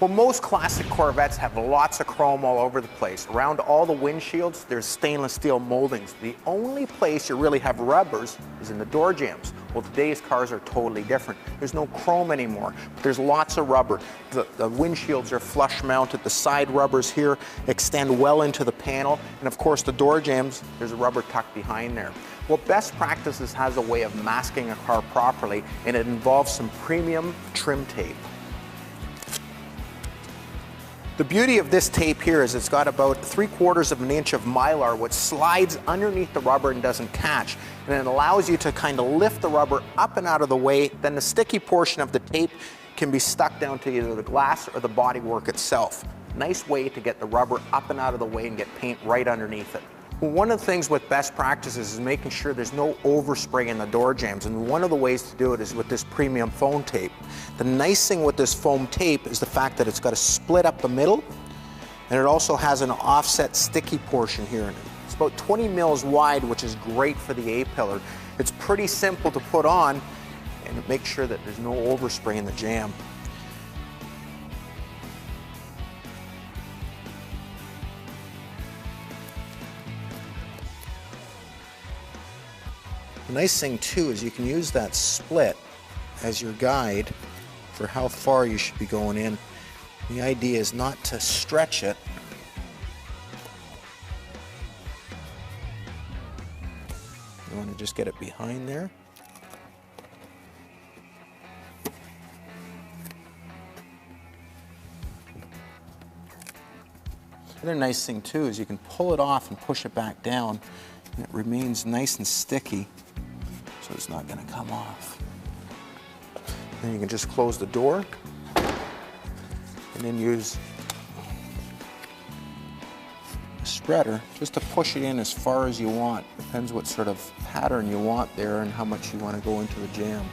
Well, most classic Corvettes have lots of chrome all over the place. Around all the windshields, there's stainless steel moldings. The only place you really have rubbers is in the door jambs. Well, today's cars are totally different. There's no chrome anymore, but there's lots of rubber. The windshields are flush mounted. The side rubbers here extend well into the panel. And of course, the door jambs, there's a rubber tucked behind there. Well, Best Practices has a way of masking a car properly, and it involves some premium trim tape. The beauty of this tape here is it's got about 3/4 of an inch of Mylar, which slides underneath the rubber and doesn't catch. And it allows you to kind of lift the rubber up and out of the way. Then the sticky portion of the tape can be stuck down to either the glass or the bodywork itself. Nice way to get the rubber up and out of the way and get paint right underneath it. One of the things with Best Practices is making sure there's no overspray in the door jambs, and one of the ways to do it is with this premium foam tape. The nice thing with this foam tape is the fact that it's got a split up the middle, and it also has an offset sticky portion here in it. It's about 20 mils wide, which is great for the A-pillar. It's pretty simple to put on, and it makes sure that there's no overspray in the jamb. The nice thing too is you can use that split as your guide for how far you should be going in. The idea is not to stretch it. You want to just get it behind there. Another nice thing too is you can pull it off and push it back down, and it remains nice and sticky. So it's not going to come off. Then you can just close the door and then use a spreader just to push it in as far as you want. Depends what sort of pattern you want there and how much you want to go into the jamb.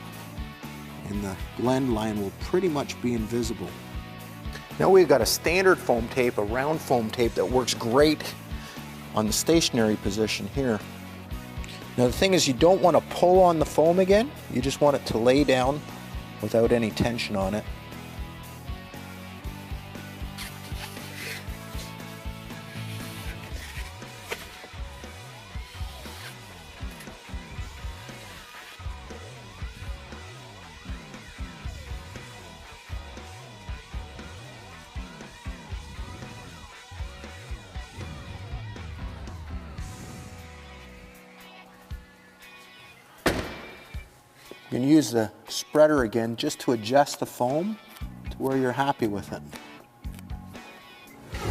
And the blend line will pretty much be invisible. Now we've got a standard foam tape, a round foam tape that works great on the stationary position here. Now the thing is, you don't want to pull on the foam again, you just want it to lay down without any tension on it. You can use the spreader again just to adjust the foam to where you're happy with it.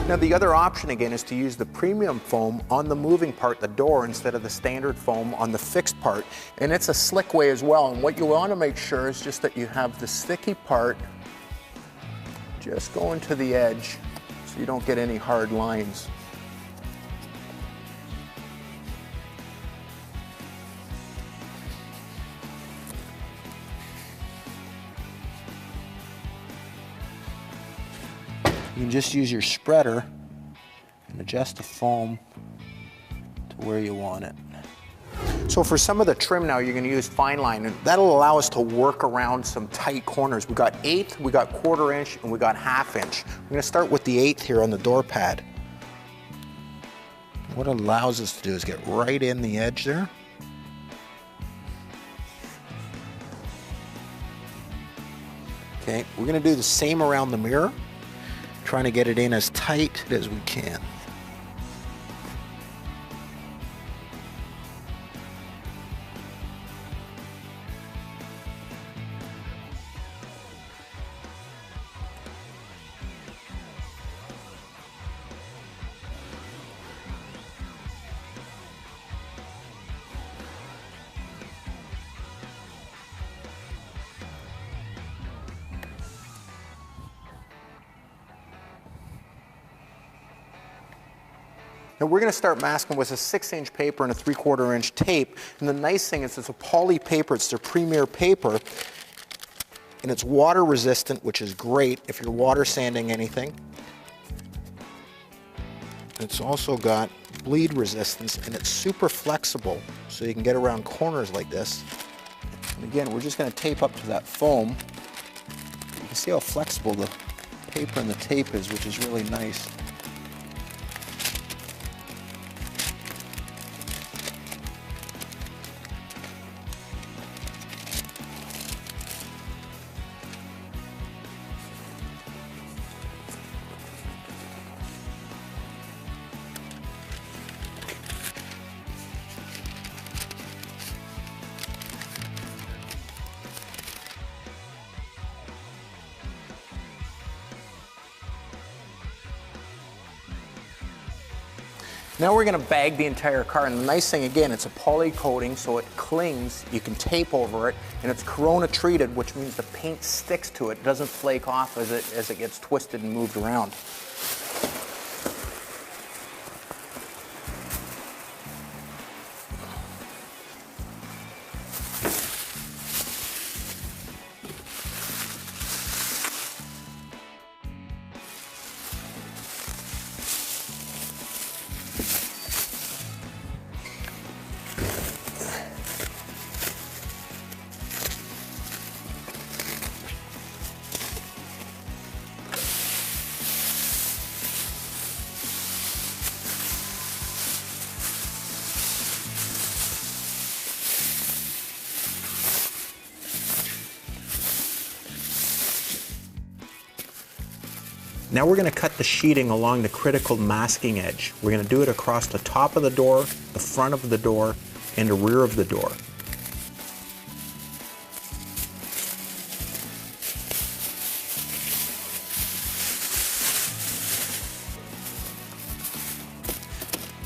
Now the other option again is to use the premium foam on the moving part, the door, instead of the standard foam on the fixed part. And it's a slick way as well. And what you want to make sure is just that you have the sticky part just going to the edge so you don't get any hard lines. You can just use your spreader and adjust the foam to where you want it. So for some of the trim now, you're going to use fine line, and that'll allow us to work around some tight corners. We got 1/8, we got 1/4 inch, and we got 1/2 inch. We're going to start with the 1/8 here on the door pad. What it allows us to do is get right in the edge there. Okay, we're going to do the same around the mirror, trying to get it in as tight as we can. Now we're going to start masking with a 6-inch paper and a 3/4 inch tape. And the nice thing is it's a poly paper, it's their premier paper, and it's water resistant, which is great if you're water sanding anything. It's also got bleed resistance, and it's super flexible, so you can get around corners like this. And again, we're just going to tape up to that foam. You can see how flexible the paper and the tape is, which is really nice. Now we're going to bag the entire car, and the nice thing again, it's a poly coating so it clings, you can tape over it, and it's Corona treated, which means the paint sticks to it, doesn't flake off as it gets twisted and moved around. Now we're going to cut the sheeting along the critical masking edge. We're going to do it across the top of the door, the front of the door, and the rear of the door.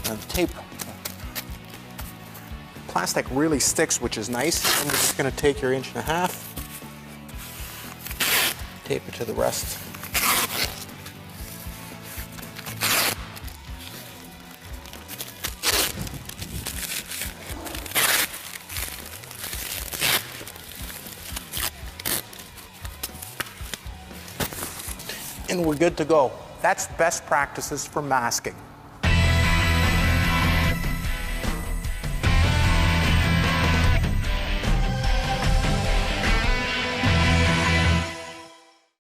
Now the tape, plastic really sticks, which is nice. I'm just going to take your 1.5 inches, tape it to the rest. And we're good to go. That's best practices for masking.